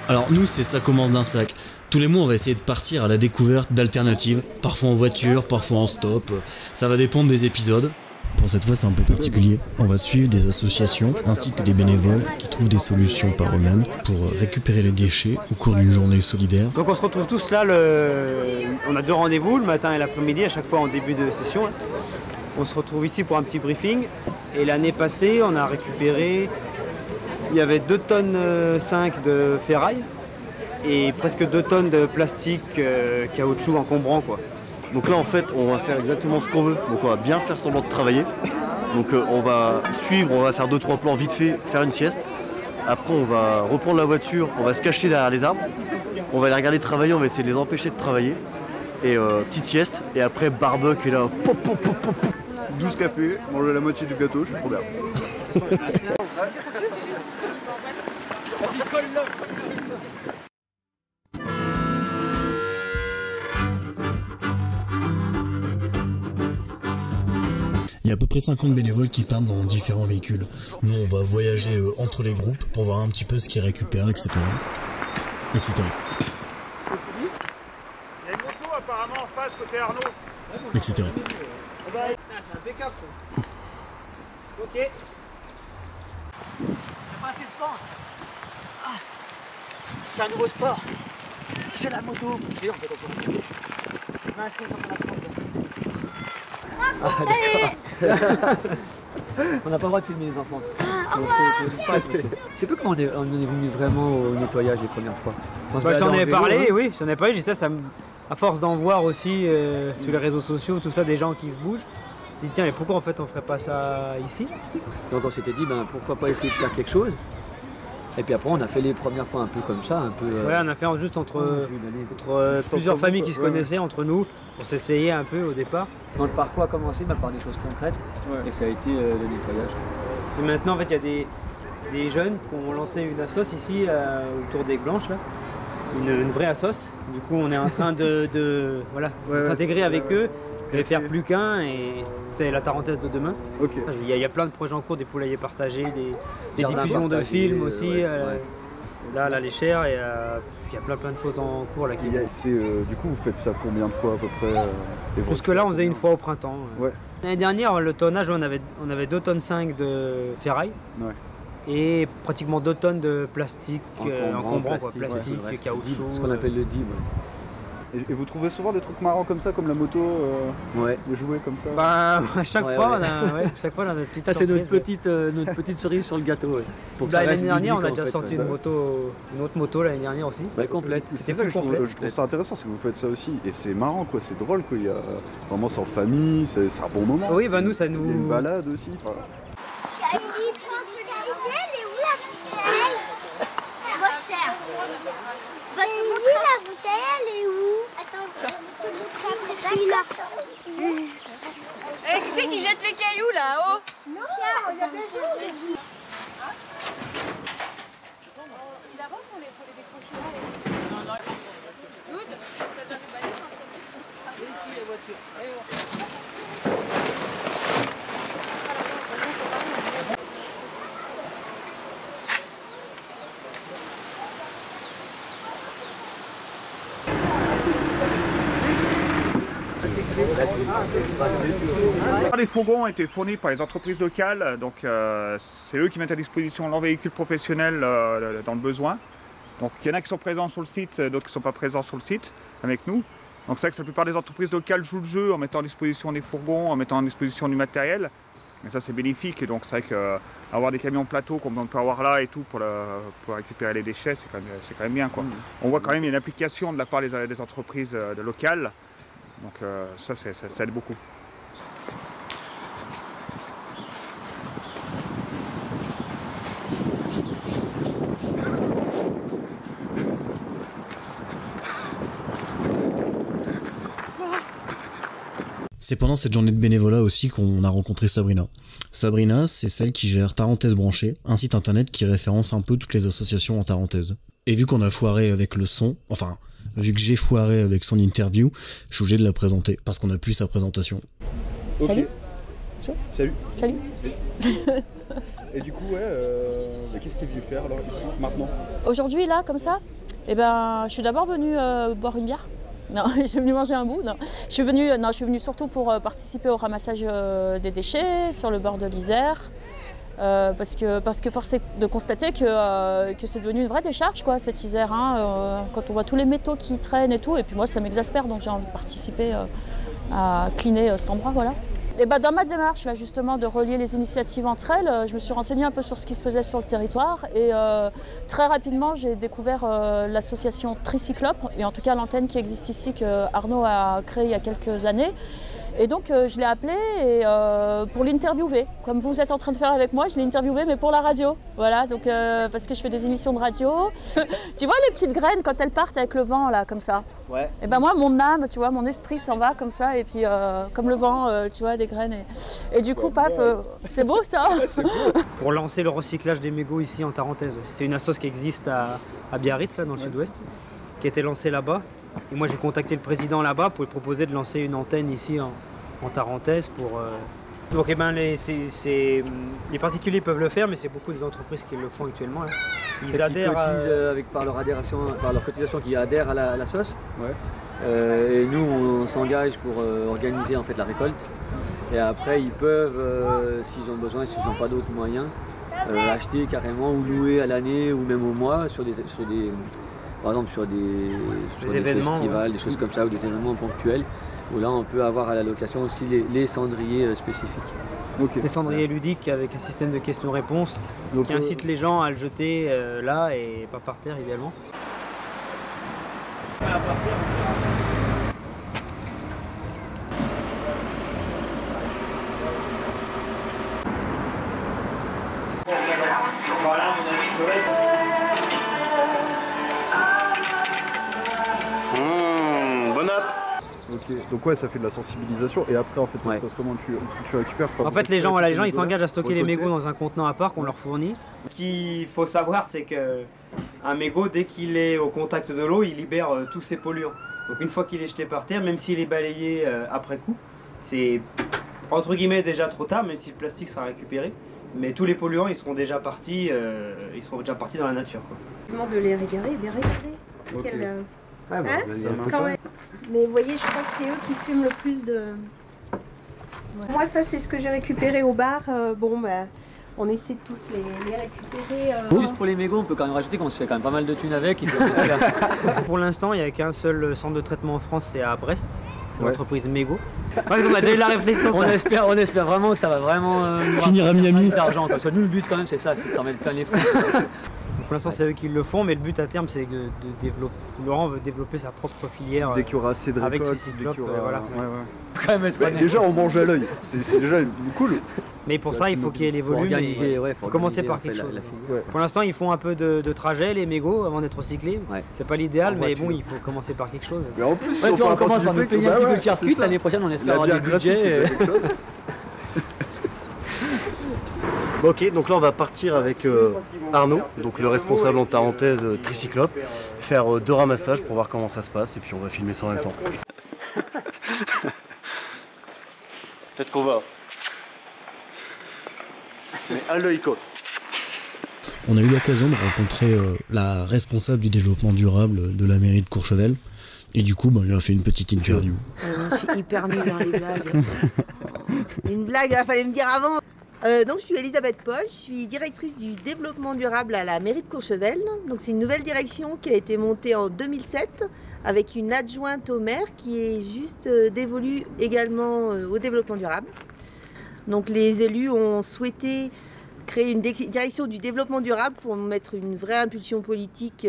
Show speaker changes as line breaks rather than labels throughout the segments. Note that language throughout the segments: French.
Alors nous, c'est ça commence d'un sac. Tous les mois, on va essayer de partir à la découverte d'alternatives, parfois en voiture, parfois en stop. Ça va dépendre des épisodes. Pour cette fois, c'est un peu particulier. On va suivre des associations ainsi que des bénévoles qui trouvent des solutions par eux-mêmes pour récupérer les déchets au cours d'une journée solidaire.
Donc on se retrouve tous là, on a 2 rendez-vous, le matin et l'après-midi, à chaque fois en début de session. On se retrouve ici pour un petit briefing. Et l'année passée, on a récupéré, il y avait 2 tonnes 5 de ferraille et presque 2 tonnes de plastique caoutchouc encombrant, quoi.
Donc là en fait on va faire exactement ce qu'on veut, donc on va bien faire semblant de travailler. Donc on va suivre, on va faire 2-3 plans vite fait, faire une sieste. Après on va reprendre la voiture, on va se cacher derrière les arbres. On va les regarder travailler, on va essayer de les empêcher de travailler. Et petite sieste, et après barbecue et là, pop, pop, pop, pop, pop. 12 cafés, manger la moitié du gâteau, je suis trop bien.
Il y a à peu près 50 bénévoles qui partent dans différents véhicules. Nous, on va voyager entre les groupes pour voir un petit peu ce qu'ils récupèrent, etc. etc.
Il y a une moto apparemment en face côté Arnaud.
etc.
C'est impeccable ça. Ok. C'est pas assez de pente. Ah. C'est un nouveau sport. C'est la moto. C'est en fait on peut. On n'a pas le droit de filmer les enfants. Je sais pas comment on est venu vraiment au nettoyage les premières fois. Je t'en ai parlé, oui, j'en ai parlé, j'étais à force d'en voir aussi sur les réseaux sociaux, tout ça, des gens qui se bougent. Je me suis dit tiens, mais pourquoi en fait on ferait pas ça ici? Donc on s'était dit pourquoi pas essayer de faire quelque chose. Et puis après on a fait les premières fois un peu comme ça, un peu. Ouais, on a fait juste entre plusieurs familles qui se connaissaient entre nous pour s'essayer un peu au départ. Donc par quoi commencer? Par des choses concrètes. Ouais. Et ça a été le nettoyage. Et maintenant en fait il y a des jeunes qui ont lancé une assoce ici autour des Blanches là. Une vraie assoce. Du coup on est en train de s'intégrer avec eux, et faire plus qu'un, et c'est la Tarentaise de demain. Okay. Il y a plein de projets en cours, des poulaillers partagés, des diffusions de films aussi, là la léchère, et il y a plein de choses en cours là.
Du coup vous faites ça combien de fois à peu près
Jusque là on faisait une fois au printemps. Ouais. L'année dernière le tonnage on avait 2 tonnes 5 de ferraille. Ouais. Et pratiquement 2 tonnes de plastique encombrant, plastique, caoutchouc. Ce qu'on appelle le DIB.
Et vous trouvez souvent des trucs marrants comme ça, comme la moto, des jouets comme ça?
À chaque fois, on a notre petite surprise. C'est notre petite cerise sur le gâteau. L'année dernière, on a déjà sorti une autre moto l'année dernière aussi. Complète.
C'est ça que je trouve ça intéressant, c'est que vous faites ça aussi. Et c'est marrant, quoi, c'est drôle, quoi. Vraiment, c'est en famille, c'est un bon moment.
Oui, nous, ça nous.
Il y a une balade aussi.
La bouteille, elle est où? Attends, celui-là.
Qui c'est qui jette les cailloux là-haut?
Non, regardez, je l'ai.
D'abord, faut les décrocher là. Good. Vérifie la voiture.
Les fourgons ont été fournis par les entreprises locales, donc c'est eux qui mettent à disposition leurs véhicules professionnels dans le besoin. Donc il y en a qui sont présents sur le site, d'autres qui ne sont pas présents sur le site avec nous. Donc c'est vrai que la plupart des entreprises locales jouent le jeu en mettant à disposition des fourgons, en mettant à disposition du matériel. Et ça c'est bénéfique, et donc c'est vrai qu'avoir des camions plateaux comme on peut avoir là et tout pour récupérer les déchets, c'est quand même bien, quoi. On voit quand même une application de la part des entreprises locales. Donc ça aide beaucoup.
C'est pendant cette journée de bénévolat aussi qu'on a rencontré Sabrina. Sabrina, c'est celle qui gère Tarentaise Branchée, un site internet qui référence un peu toutes les associations en Tarentaise. Et vu qu'on a foiré avec le son, enfin, vu que j'ai foiré avec son interview, je suis obligé de la présenter, parce qu'on a plus sa présentation.
Salut. Salut.
Salut.
Et du coup, ouais, qu'est-ce que tu es venu faire alors ici, maintenant?
Aujourd'hui, là, comme ça, eh ben, je suis d'abord venue boire une bière. Non, je suis venue manger un bout. Non. Je suis venue surtout pour participer au ramassage des déchets sur le bord de l'Isère. Parce que force est de constater que c'est devenu une vraie décharge, quoi, cette Isère. Quand on voit tous les métaux qui traînent et tout, et puis moi ça m'exaspère, donc j'ai envie de participer à cleaner cet endroit, voilà. Et dans ma démarche là, justement de relier les initiatives entre elles, je me suis renseignée un peu sur ce qui se faisait sur le territoire et très rapidement j'ai découvert l'association Tricyclope, et en tout cas l'antenne qui existe ici que Arnaud a créée il y a quelques années. Et donc je l'ai appelé pour l'interviewer. Comme vous êtes en train de faire avec moi, je l'ai interviewé mais pour la radio. Voilà, donc parce que je fais des émissions de radio. Tu vois les petites graines quand elles partent avec le vent là, comme ça.
Ouais.
Et ben moi mon âme, tu vois, mon esprit s'en va comme ça et puis comme le vent, tu vois, des graines. Et du coup, paf, c'est beau ça.
Pour lancer le recyclage des mégots ici en Tarentaise. C'est une assoce qui existe à Biarritz, là, dans le sud-ouest, qui a été lancée là-bas. Et moi j'ai contacté le président là-bas pour lui proposer de lancer une antenne ici en Tarentaise pour... Donc les particuliers peuvent le faire, mais c'est beaucoup des entreprises qui le font actuellement. Hein.
Ils adhèrent cotisent par leur cotisation qui adhèrent à la sauce.
Ouais.
Et nous on s'engage pour organiser en fait la récolte. Et après ils peuvent, s'ils ont besoin, s'ils n'ont pas d'autres moyens, acheter carrément ou louer à l'année ou même au mois par exemple sur des festivals, des choses comme ça, ou des événements ponctuels, où là on peut avoir à la location aussi les cendriers spécifiques.
Okay. Des cendriers ludiques avec un système de questions-réponses qui incite les gens à le jeter là et pas par terre idéalement. Voilà, mon ami, c'est vrai.
Bon app.
Ok, donc ouais, ça fait de la sensibilisation et après en fait ça se passe comment tu récupères
En fait les gens ils s'engagent à stocker les mégots dans un contenant à part qu'on leur fournit. Ce qu'il faut savoir c'est qu'un mégot dès qu'il est au contact de l'eau il libère tous ses polluants. Donc une fois qu'il est jeté par terre, même s'il est balayé après coup, c'est entre guillemets déjà trop tard, même si le plastique sera récupéré. Mais tous les polluants ils seront déjà partis dans la nature.
Comment de les régarer,
Okay.
Ah bah, quand même. Mais vous voyez, je crois que c'est eux qui fument le plus de... Ouais. Moi, ça, c'est ce que j'ai récupéré au bar. On essaie de tous les récupérer.
Juste pour les mégots, on peut quand même rajouter qu'on se fait quand même pas mal de thunes avec.
Pour l'instant, il n'y a qu'un seul centre de traitement en France, c'est à Brest. C'est l'entreprise Mégot. On a déjà eu la réflexion.
On espère vraiment que ça va vraiment
finir à Miami
d'argent. Comme ça, nous, le but quand même, c'est ça, c'est de s'en mettre plein les fonds.
Pour l'instant, c'est eux qui le font, mais le but à terme, c'est de développer. Laurent veut développer sa propre filière.
Dès qu'il y aura assez de
avec
récoltes,
Tricyclope,
voilà.
Quand même être honnête.
Déjà, on mange à l'œil. C'est déjà cool.
Mais pour ça, il faut qu'il y ait les volumes. Il faut commencer par quelque chose. Pour l'instant, ils font un peu de trajet, les mégots, avant d'être recyclés. C'est pas l'idéal, mais bon, il faut commencer par quelque chose.
Mais en plus,
si on commence par nous payer un petit peu de circuit, l'année prochaine, on espère avoir des budgets.
Ok, donc là on va partir avec Arnaud, donc le responsable en Tarentaise Tricyclope, faire 2 ramassages pour voir comment ça se passe et puis on va filmer ça en même temps. Peut-être qu'on va. Mais à l'œil quoi.
On a eu l'occasion de rencontrer la responsable du développement durable de la mairie de Courchevel. Et du coup, on lui a fait une petite interview.
Je suis hyper nulle dans les blagues. Une blague, il fallait me dire avant. Donc je suis Elisabeth Paul, je suis directrice du développement durable à la mairie de Courchevel. Donc c'est une nouvelle direction qui a été montée en 2007 avec une adjointe au maire qui est juste dévolue également au développement durable. Donc les élus ont souhaité créer une direction du développement durable pour mettre une vraie impulsion politique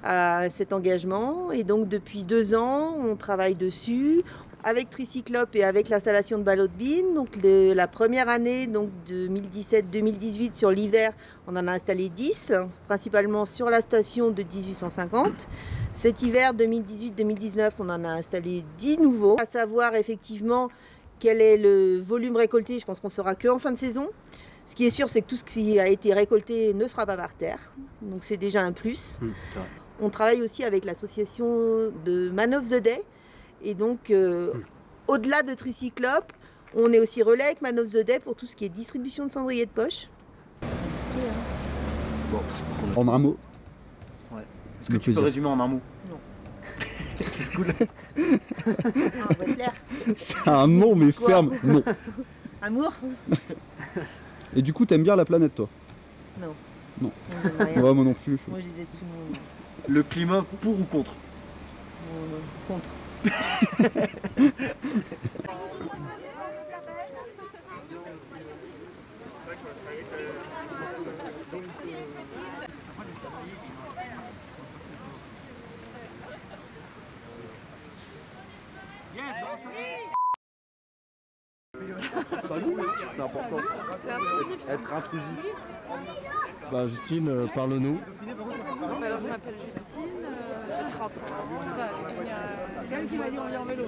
à cet engagement. Et donc depuis 2 ans, on travaille dessus. Avec Tricyclope et avec l'installation de ballots de bines, donc la première année, donc 2017-2018 sur l'hiver, on en a installé 10, principalement sur la station de 1850. Cet hiver 2018-2019, on en a installé 10 nouveaux. À savoir effectivement quel est le volume récolté, je pense qu'on ne saura qu'en fin de saison. Ce qui est sûr, c'est que tout ce qui a été récolté ne sera pas par terre, donc c'est déjà un plus. On travaille aussi avec l'association de Man of the Day. Et donc, au-delà de Tricyclope, On est aussi relais avec Man of the Day pour tout ce qui est distribution de cendriers de poche.
En un mot.
Ouais. Est-ce que tu peux résumer en un mot?
Non.
C'est cool.
Ah, on va être clair.
C'est un nom mais
Quoi?
ferme. Non.
Amour?
Et du coup, t'aimes bien la planète, toi?
Non.
Non.
Moi, j'aime rien.
Ouais, moi non plus.
Moi, je déteste tout le monde.
Le climat pour ou contre?
Contre.
C'est important.
C'est intrusif.
Être intrusif.
Bah, Justine, parle-nous.
Alors, je m'appelle Justine, j'ai 30 ans. C'est elle qui m'a dit on vient en vélo.